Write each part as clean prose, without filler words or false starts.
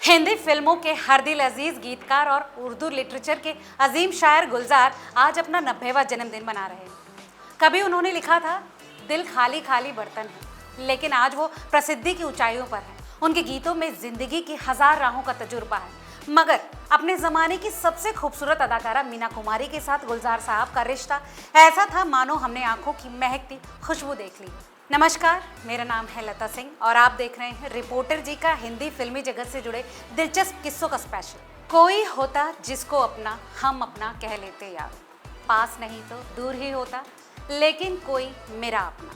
हिंदी फिल्मों के हर दिल अजीज गीतकार और उर्दू लिटरेचर के अजीम शायर गुलजार आज अपना 90वां जन्मदिन मना रहे हैं। कभी उन्होंने लिखा था, दिल खाली खाली बर्तन है, लेकिन आज वो प्रसिद्धि की ऊंचाइयों पर है। उनके गीतों में जिंदगी की हजार राहों का तजुर्बा है। मगर अपने जमाने की सबसे खूबसूरत अदाकारा मीना कुमारी के साथ गुलजार साहब का रिश्ता ऐसा था मानो हमने आंखों की महकती खुशबू देख ली। नमस्कार, मेरा नाम है लता सिंह और आप देख रहे हैं रिपोर्टर जी का हिंदी फिल्मी जगत से जुड़े दिलचस्प किस्सों का स्पेशल। कोई होता जिसको अपना हम अपना कह लेते यार, पास नहीं तो दूर ही होता, लेकिन कोई मेरा अपना।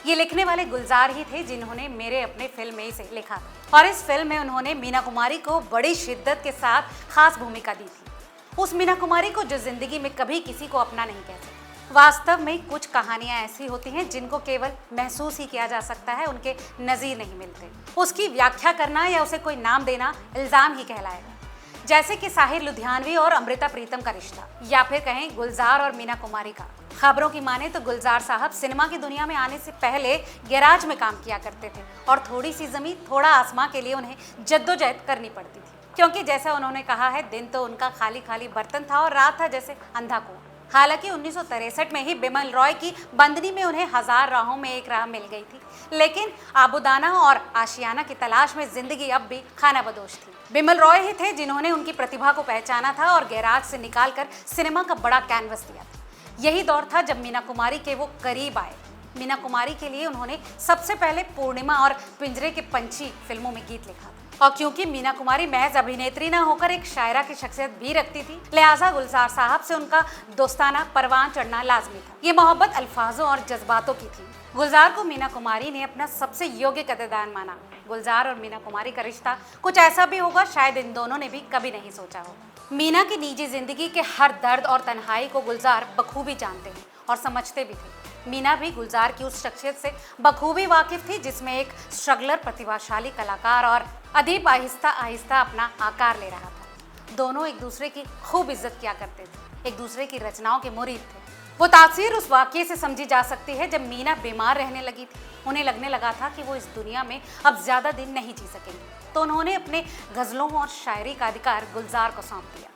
ये लिखने वाले गुलजार ही थे जिन्होंने मेरे अपने फिल्म में से लिखा था और इस फिल्म में उन्होंने मीना कुमारी को बड़ी शिद्दत के साथ खास भूमिका दी थी। उस मीना कुमारी को जो जिंदगी में कभी किसी को अपना नहीं कहते। वास्तव में कुछ कहानियां ऐसी होती हैं जिनको केवल महसूस ही किया जा सकता है, उनके नज़ीर नहीं मिलते। उसकी व्याख्या करना या उसे कोई नाम देना इल्ज़ाम ही कहलाएगा। जैसे कि साहिर लुधियानवी और अमृता प्रीतम का रिश्ता, या फिर कहें गुलजार और मीना कुमारी का। खबरों की माने तो गुलजार साहब सिनेमा की दुनिया में आने से पहले गैराज में काम किया करते थे और थोड़ी सी जमीन थोड़ा आसमां के लिए उन्हें जद्दोजहद करनी पड़ती थी, क्योंकि जैसा उन्होंने कहा है, दिन तो उनका खाली खाली बर्तन था और रात था जैसे अंधा कुआं। हालांकि 1963 में ही बिमल रॉय की बंदनी में उन्हें हजार राहों में एक राह मिल गई थी, लेकिन आबुदाना और आशियाना की तलाश में जिंदगी अब भी खानाबदोश थी। बिमल रॉय ही थे जिन्होंने उनकी प्रतिभा को पहचाना था और गैराज से निकालकर सिनेमा का बड़ा कैनवस दिया था। यही दौर था जब मीना कुमारी के वो करीब आए। मीना कुमारी के लिए उन्होंने सबसे पहले पूर्णिमा और पिंजरे के पंछी फिल्मों में गीत लिखा था। और क्योंकि मीना कुमारी महज अभिनेत्री न होकर एक शायरा की शख्सियत भी रखती थी, लिहाजा गुलजार साहब से उनका दोस्ताना परवान चढ़ना लाजमी था। ये मोहब्बत अल्फाजों और जज्बातों की थी। गुलजार को मीना कुमारी ने अपना सबसे योग्य कदरदान माना। गुलजार और मीना कुमारी का रिश्ता कुछ ऐसा भी होगा शायद इन दोनों ने भी कभी नहीं सोचा हो। मीना की निजी जिंदगी के हर दर्द और तन्हाई को गुलजार बखूबी जानते हैं और समझते भी थे। मीना भी गुलजार की उस शख्सियत से बखूबी वाकिफ थी जिसमें एक स्ट्रगलर, प्रतिभाशाली कलाकार और अदीब आहिस्ता आहिस्ता अपना आकार ले रहा था। दोनों एक दूसरे की खूब इज्जत किया करते थे, एक दूसरे की रचनाओं के मुरीद थे। वो तासीर उस वाक़ये से समझी जा सकती है जब मीना बीमार रहने लगी थी। उन्हें लगने लगा था कि वो इस दुनिया में अब ज़्यादा दिन नहीं जी सकेंगी, तो उन्होंने अपने गज़लों और शायरी का अधिकार गुलजार को सौंप दिया।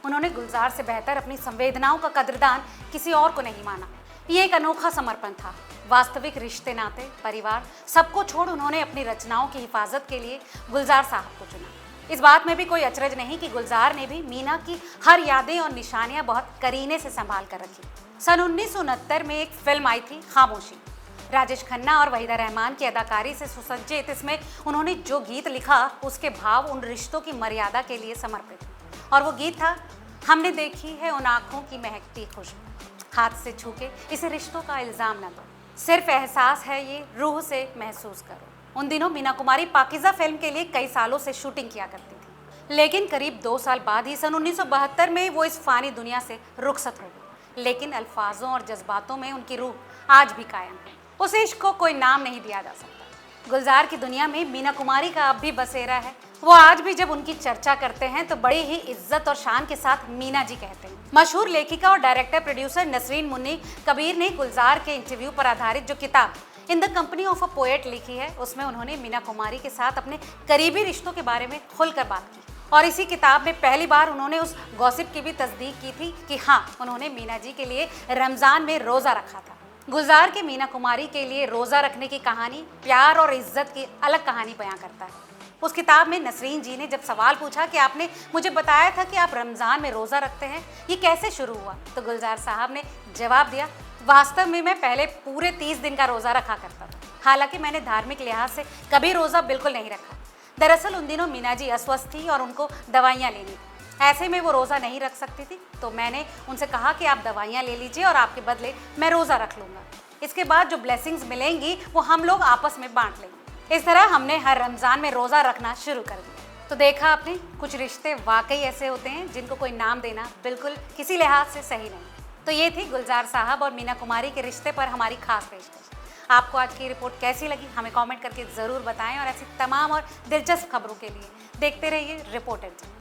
उन्होंने गुलजार से बेहतर अपनी संवेदनाओं का कदरदान किसी और को नहीं माना। ये एक अनोखा समर्पण था। वास्तविक रिश्ते, नाते, परिवार सबको छोड़ उन्होंने अपनी रचनाओं की हिफाजत के लिए गुलजार साहब को चुना। इस बात में भी कोई अचरज नहीं कि गुलजार ने भी मीना की हर यादें और निशानियां बहुत करीने से संभाल कर रखी। सन 1969 में एक फिल्म आई थी, खामोशी। राजेश खन्ना और वहीदा रहमान की अदाकारी से सुसज्जित इसमें उन्होंने जो गीत लिखा, उसके भाव उन रिश्तों की मर्यादा के लिए समर्पित। और वो गीत था, हमने देखी है उन आँखों की महकती खुशबू, हाथ से छू के इसे रिश्तों का इल्ज़ाम न दो, सिर्फ एहसास है ये, रूह से महसूस करो। उन दिनों मीना कुमारी पाकीज़ा फिल्म के लिए कई सालों से शूटिंग किया करती थी, लेकिन करीब 2 साल बाद ही सन 1972 में वो इस फानी दुनिया से रुखसत हो गई। लेकिन अल्फाजों और जज्बातों में उनकी रूह आज भी कायम है। उस इश्क को कोई नाम नहीं दिया जा सकता। गुलजार की दुनिया में मीना कुमारी का अब भी बसेरा है। वो आज भी जब उनकी चर्चा करते हैं तो बड़ी ही इज्जत और शान के साथ मीना जी कहते हैं। मशहूर लेखिका और डायरेक्टर प्रोड्यूसर नसरीन मुन्नी कबीर ने गुलजार के इंटरव्यू पर आधारित जो किताब in the company of a poet लिखी है, उसमें उन्होंने मीना कुमारी के साथ अपने करीबी रिश्तों के बारे में खुलकर बात की। और इसी किताब में पहली बार उन्होंने उस गॉसिप की भी तस्दीक की थी कि हाँ, उन्होंने मीना जी के लिए रमज़ान में रोज़ा रखा था। गुलजार के मीना कुमारी के लिए रोज़ा रखने की कहानी प्यार और इज्जत की अलग कहानी बयां करता है। उस किताब में नसरीन जी ने जब सवाल पूछा कि आपने मुझे बताया था कि आप रमज़ान में रोज़ा रखते हैं, ये कैसे शुरू हुआ, तो गुलजार साहब ने जवाब दिया, वास्तव में मैं पहले पूरे 30 दिन का रोज़ा रखा करता था। हालांकि मैंने धार्मिक लिहाज से कभी रोज़ा बिल्कुल नहीं रखा। दरअसल उन दिनों मीना जी अस्वस्थ थी और उनको दवाइयाँ लेनी थी। ऐसे में वो रोज़ा नहीं रख सकती थी, तो मैंने उनसे कहा कि आप दवाइयाँ ले लीजिए और आपके बदले मैं रोज़ा रख लूँगा। इसके बाद जो ब्लेसिंग्स मिलेंगी वो हम लोग आपस में बांट लेंगे। इस तरह हमने हर रमज़ान में रोज़ा रखना शुरू कर दिया। तो देखा आपने, कुछ रिश्ते वाकई ऐसे होते हैं जिनको कोई नाम देना बिल्कुल किसी लिहाज से सही नहीं। तो ये थी गुलजार साहब और मीना कुमारी के रिश्ते पर हमारी खास पेशकश। आपको आज की रिपोर्ट कैसी लगी हमें कमेंट करके ज़रूर बताएं और ऐसी तमाम और दिलचस्प खबरों के लिए देखते रहिए रिपोर्टर जी।